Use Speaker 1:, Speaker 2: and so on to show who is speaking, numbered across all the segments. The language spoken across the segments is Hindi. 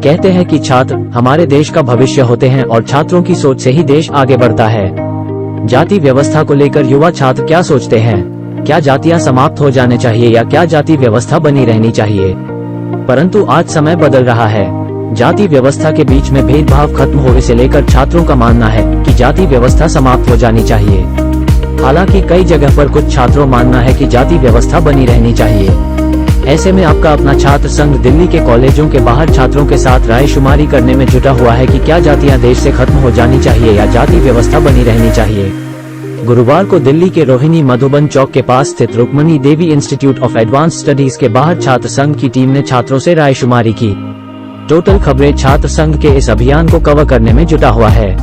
Speaker 1: कहते हैं कि छात्र हमारे देश का भविष्य होते हैं और छात्रों की सोच से ही देश आगे बढ़ता है। जाति व्यवस्था को लेकर युवा छात्र क्या सोचते हैं? क्या जातियां समाप्त हो जाने चाहिए या क्या जाति व्यवस्था बनी रहनी चाहिए? परंतु आज समय बदल रहा है। जाति व्यवस्था के बीच में भेदभाव खत्म हो, इसे लेकर छात्रों का मानना है कि जाति व्यवस्था समाप्त हो जानी चाहिए। हालांकि कई जगह पर कुछ छात्रों मानना है कि जाति व्यवस्था बनी रहनी चाहिए। ऐसे में आपका अपना छात्र संघ दिल्ली के कॉलेजों के बाहर छात्रों के साथ रायशुमारी करने में जुटा हुआ है कि क्या जातियां देश से खत्म हो जानी चाहिए या जाति व्यवस्था बनी रहनी चाहिए। गुरुवार को दिल्ली के रोहिणी मधुबन चौक के पास स्थित रुक्मणी देवी इंस्टीट्यूट ऑफ एडवांस स्टडीज के बाहर छात्र संघ की टीम ने छात्रों से रायशुमारी की। टोटल खबरें छात्र संघ के इस अभियान को कवर करने में जुटा हुआ है।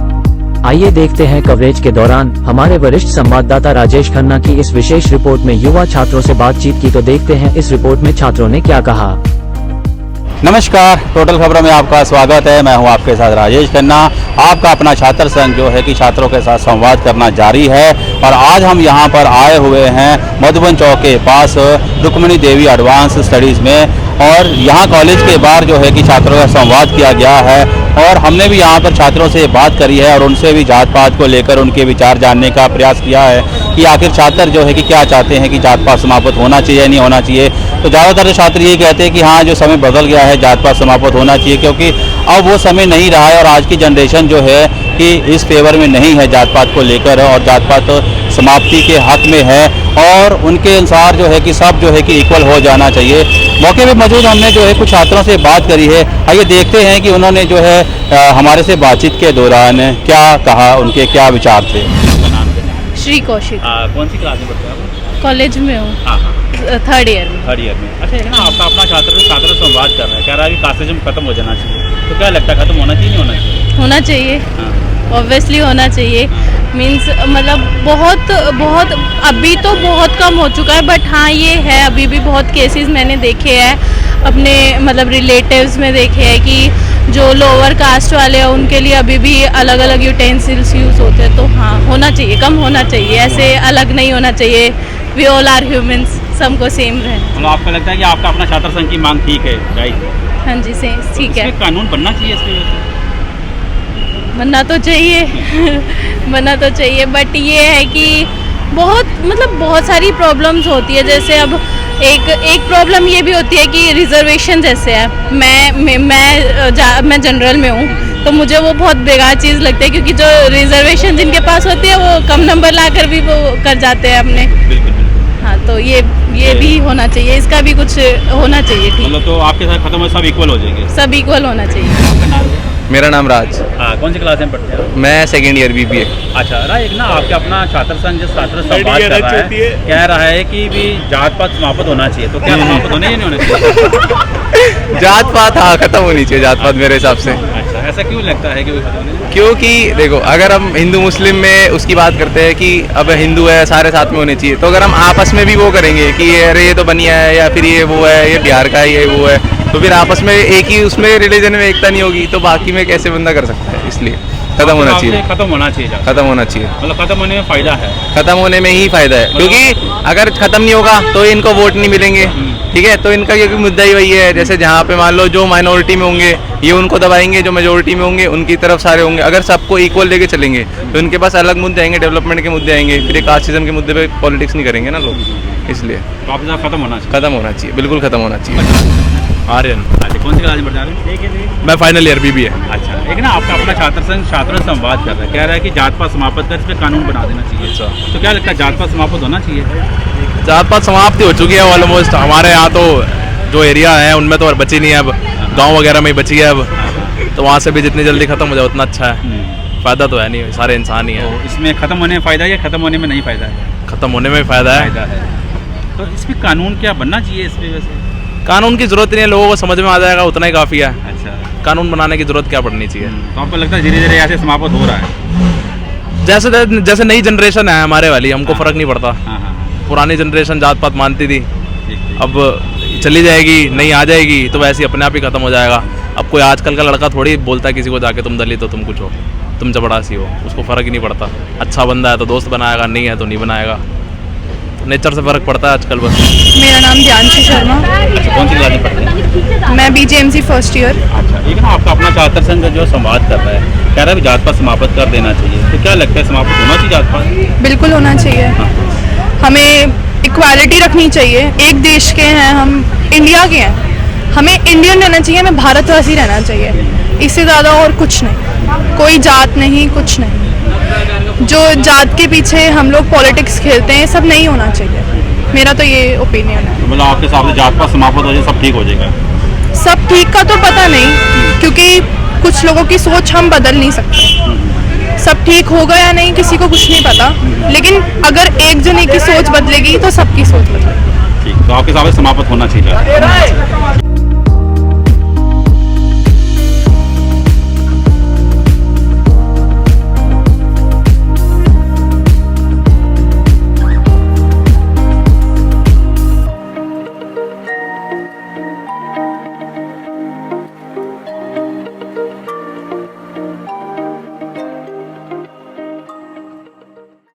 Speaker 1: आइए देखते हैं कवरेज के दौरान हमारे वरिष्ठ संवाददाता राजेश खन्ना की इस विशेष रिपोर्ट में युवा छात्रों से बातचीत की। तो देखते हैं इस रिपोर्ट में छात्रों ने क्या कहा।
Speaker 2: नमस्कार, टोटल खबरों में आपका स्वागत है। मैं हूं आपके साथ राजेश खन्ना। आपका अपना छात्र संघ जो है कि छात्रों के साथ संवाद करना जारी है और आज हम यहां पर आए हुए हैं मधुबन चौक के पास रुक्मणी देवी एडवांस स्टडीज़ में और यहां कॉलेज के बाहर जो है कि छात्रों का संवाद किया गया है और हमने भी यहां पर छात्रों से बात करी है और उनसे भी जात पात को लेकर उनके विचार जानने का प्रयास किया है कि आखिर छात्र जो है कि क्या चाहते हैं कि जात पात समाप्त होना चाहिए या नहीं होना चाहिए। तो ज़्यादातर छात्र यही कहते हैं कि हाँ, जो समय बदल गया है जात पात समाप्त होना चाहिए, क्योंकि अब वो समय नहीं रहा है और आज की जनरेशन जो है कि इस फेवर में नहीं है जात पात को लेकर और जात पात समाप्ति के हक में है और उनके अनुसार जो है कि सब जो है कि इक्वल हो जाना चाहिए। मौके पे मौजूद हमने जो है कुछ छात्रों से बात करी है। आइए देखते हैं कि उन्होंने जो है हमारे से बातचीत के दौरान क्या कहा, उनके क्या विचार थे।
Speaker 3: श्री कौशिक।
Speaker 2: कौन सी क्लास में पढ़ते हैं आप?
Speaker 3: कॉलेज में हूँ, थर्ड ईयर में।
Speaker 2: अच्छा, है ना, आपका अपना छात्र संवाद कर रहा है, कह रहा है कि कास्टिज्म खत्म हो जाना चाहिए। तो क्या लगता है, खत्म होना चाहिए नहीं होना चाहिए?
Speaker 3: होना चाहिए, ऑब्वियसली होना चाहिए। मीन्स मतलब बहुत अभी तो बहुत कम हो चुका है, बट हाँ ये है, अभी भी बहुत केसेस मैंने देखे हैं अपने मतलब रिलेटिव्स में देखे हैं कि जो लोअर कास्ट वाले हैं उनके लिए अभी भी अलग अलग यूटेंसिल्स यूज़ होते हैं। तो हाँ, होना चाहिए, कम होना चाहिए, ऐसे अलग नहीं होना चाहिए। वी ऑल आर ह्यूमंस, सबको सेम रहे।
Speaker 2: मतलब आपको लगता है कि आपका अपना छात्र संघ की मांग ठीक है, राइट?
Speaker 3: हाँ जी, सेम ठीक है।
Speaker 2: कानून बनना चाहिए इसके
Speaker 3: बनना तो चाहिए बनना तो चाहिए, बट ये है कि बहुत सारी प्रॉब्लम्स होती है। जैसे अब एक प्रॉब्लम ये भी होती है कि रिजर्वेशन जैसे है, मैं जनरल में हूँ तो मुझे वो बहुत बेकार चीज़ लगती है, क्योंकि जो रिजर्वेशन जिनके पास होती है वो कम नंबर लाकर भी वो कर जाते हैं अपने। हाँ, तो ये भी होना चाहिए, इसका भी कुछ होना चाहिए। ठीक,
Speaker 2: मतलब तो आपके साथ खत्म हो, सब इक्वल हो जाएंगे,
Speaker 3: सब इक्वल होना चाहिए।
Speaker 4: मेरा नाम राज।
Speaker 2: कौन सी क्लास में पढ़ते हैं?
Speaker 4: मैं सेकेंड ईयर BBA।
Speaker 2: अच्छा, एक ना आपके अपना छात्र संघ जिस छात्र संवाद कर रहा है, कह रहा है कि भी जात पात समाप्त होना चाहिए। तो क्या समाप्त होने या नहीं होना चाहिए?
Speaker 4: जात पात हाँ खत्म होनी चाहिए, जात पात मेरे हिसाब से।
Speaker 2: अच्छा, ऐसा क्यों लगता है कि वो खत्म होनी चाहिए?
Speaker 4: क्योंकि देखो, अगर हम हिंदू मुस्लिम में उसकी बात करते हैं कि अब हिंदू है सारे साथ में होने चाहिए, तो अगर हम आपस में भी वो करेंगे कि अरे ये तो बनिया है या फिर ये वो है, ये बिहार का है, ये वो है, तो फिर आपस में एक ही उसमें रिलीजन में एकता नहीं होगी, तो बाकी में कैसे बंदा कर सकता है? इसलिए खत्म होना चाहिए,
Speaker 2: खत्म होना चाहिए,
Speaker 4: खत्म होना चाहिए।
Speaker 2: मतलब खत्म होने में फायदा है,
Speaker 4: खत्म होने में ही फायदा है, क्योंकि अगर खत्म नहीं होगा तो इनको वोट नहीं मिलेंगे। ठीक है, तो इनका क्योंकि मुद्दा ही वही है, जैसे जहाँ पे मान लो जो माइनॉरिटी में होंगे ये उनको दबाएंगे, जो मेजोरिटी में होंगे उनकी तरफ सारे होंगे। अगर सबको इक्वल लेके चलेंगे तो इनके पास अलग मुद्दे आएंगे, डेवलपमेंट के मुद्दे आएंगे, फिर एक कास्टिज्म के मुद्दे पे पॉलिटिक्स नहीं करेंगे ना लोग। इसलिए
Speaker 2: खत्म होना चाहिए,
Speaker 4: खत्म होना चाहिए, बिल्कुल खत्म होना चाहिए।
Speaker 2: आर्यन। अच्छा, कौन सी क्लास में पढ़ रहे हैं?
Speaker 4: मैं फाइनल ईयर BBA।
Speaker 2: अच्छा, एक ना आपका अपना छात्र संघ छात्र संवाद कर रहा है, कह रहा है कि जात पात समाप्त कर इस पर कानून बना देना चाहिए। अच्छा, तो क्या लगता है, जात पात समाप्त होना चाहिए?
Speaker 4: जात पात समाप्ति हो चुकी है ऑलमोस्ट। हमारे यहाँ तो जो एरिया है उनमें तो बची नहीं है, अब गाँव वगैरह में ही बची है अब, तो वहाँ से भी जितनी जल्दी खत्म हो जाए उतना अच्छा है। फायदा तो है नहीं, सारे इंसान ही है।
Speaker 2: तो इसमें खत्म होने में फायदा है या खत्म होने में नहीं फायदा है?
Speaker 4: खत्म होने में फायदा है।
Speaker 2: तो इसमें कानून क्या बनना चाहिए? इस पे वैसे
Speaker 4: कानून की जरूरत नहीं है, लोगों को समझ में आ जाएगा, उतना ही काफ़ी है।
Speaker 2: अच्छा,
Speaker 4: कानून बनाने की जरूरत क्या पड़नी चाहिए?
Speaker 2: तो आपको लगता है धीरे धीरे ऐसे समाप्त हो रहा है?
Speaker 4: जैसे नई जनरेशन है हमारे वाली, हमको फर्क नहीं पड़ता। पुरानी जनरेशन जात पात मानती थी, अब चली जाएगी, नहीं आ जाएगी तो वैसे ही अपने आप ही खत्म हो जाएगा। अब कोई आजकल का लड़का थोड़ी बोलता है किसी को जाके तुम दलित हो, तुम कुछ हो, तुम चपड़ासी हो, उसको फ़र्क ही नहीं पड़ता। अच्छा बंदा है तो दोस्त बनाएगा, नहीं है तो नहीं बनाएगा। नेचर से फ़र्क पड़ता है आजकल बस।
Speaker 5: मेरा नाम ध्यानशी शर्मा,
Speaker 2: अच्छा, कौन सी क्लास में पढ़ते हैं?
Speaker 5: मैं BJMC फर्स्ट ईयर।
Speaker 2: अच्छा, लेकिन आपका अपना छात्र संघ जो संवाद कर रहा है, कह रहा है जात पात समाप्त कर देना चाहिए, तो क्या लगता है समाप्त होना चाहिए जात पात?
Speaker 5: बिल्कुल होना चाहिए, हमें इक्वालिटी रखनी चाहिए। एक देश के हैं हम, इंडिया के हैं, हमें इंडियन रहना चाहिए, हमें भारतवासी रहना चाहिए, इससे ज़्यादा और कुछ नहीं। कोई जात नहीं, कुछ नहीं। जो जात के पीछे हम लोग पॉलिटिक्स खेलते हैं, सब नहीं होना चाहिए। मेरा तो ये ओपिनियन है।
Speaker 2: मतलब आपके हिसाब से जात पात समाप्त हो जाए सब ठीक हो जाएगा?
Speaker 5: सब ठीक का तो पता नहीं, क्योंकि कुछ लोगों की सोच हम बदल नहीं सकते। सब ठीक होगा या नहीं किसी को कुछ नहीं पता, लेकिन अगर एक जने की सोच बदलेगी तो सबकी सोच बदलेगी।
Speaker 2: ठीक, तो आपके हिसाब से समाप्त होना चाहिए?